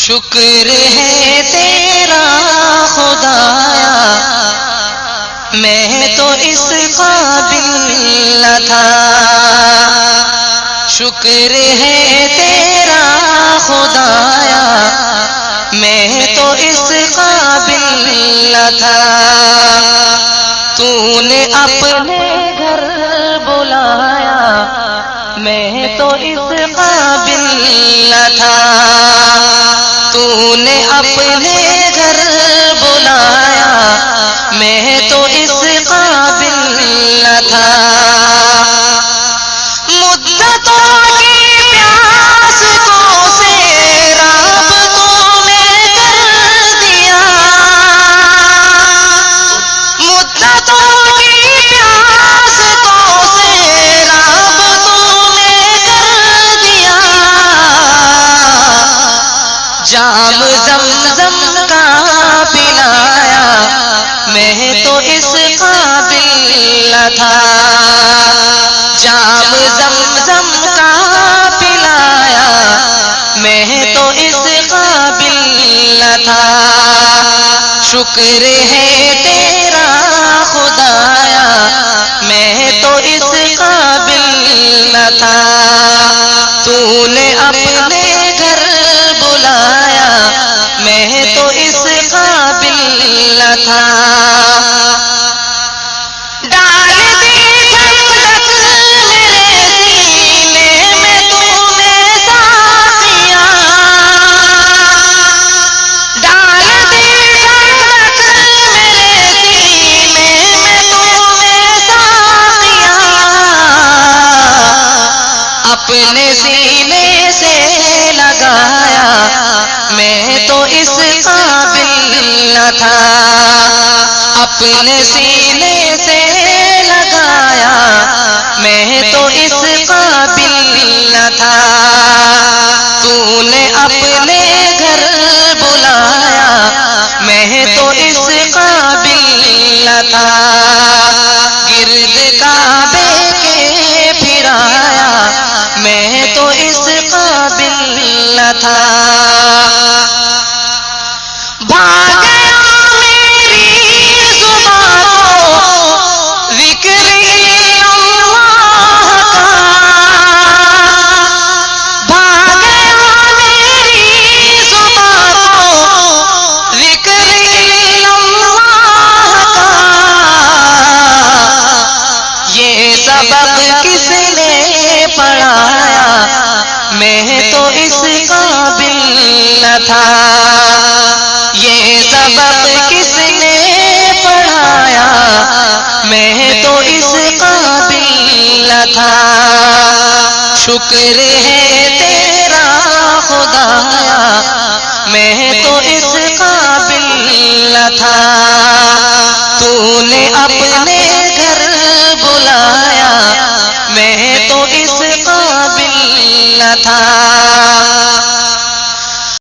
شکر ہے تیرا خدایا میں تو اس قابل نہ تھا، شکر ہے تیرا خدایا میں تو اس قابل نہ تھا، تو نے اپنے گھر بلایا میں تو اس قابل نہ تھا، تو نے اپنے گھر بلایا میں تو اس قابل نہ تھا، مدتوں کی پیاس کو سیراب تو نے کر دیا، مدتوں کی پیاس کو سیراب تو نے کر دیا، جام زمزم کا پلایا میں تو اس قابل نہ تھا، جام زمزم کا پلایا میں تو اس قابل نہ تھا، شکر ہے تیرا خدایا میں تو اس قابل نہ تھا، تو نے اپنے گھر بلایا میں تو اس قابل نہ تھا، ڈال دی ٹھنڈک میرے سینے میں تو نے ساقیاں، ڈال دی ٹھنڈک میرے سینے میں تو نے ساقیاں، اپنے سینے سے لگایا میں تو اس قابل نہ تھا، اپنے سینے سے لگایا میں تو اس قابل نہ تھا، تو نے اپنے گھر بلایا میں تو اس قابل نہ تھا، گرد کعبے کے پھرایا میں تو اس قابل نہ تھا، بھاگ گیا میری زبان کو ذکر اللہ کا، بھاگ گیا میری زبان کو ذکر اللہ کا، یہ سبق کس نے پڑھایا میں تو اس قابل نہ تھا، یہ سبق کس نے پڑھایا میں تو اس قابل نہ تھا، شکر ہے تیرا خدا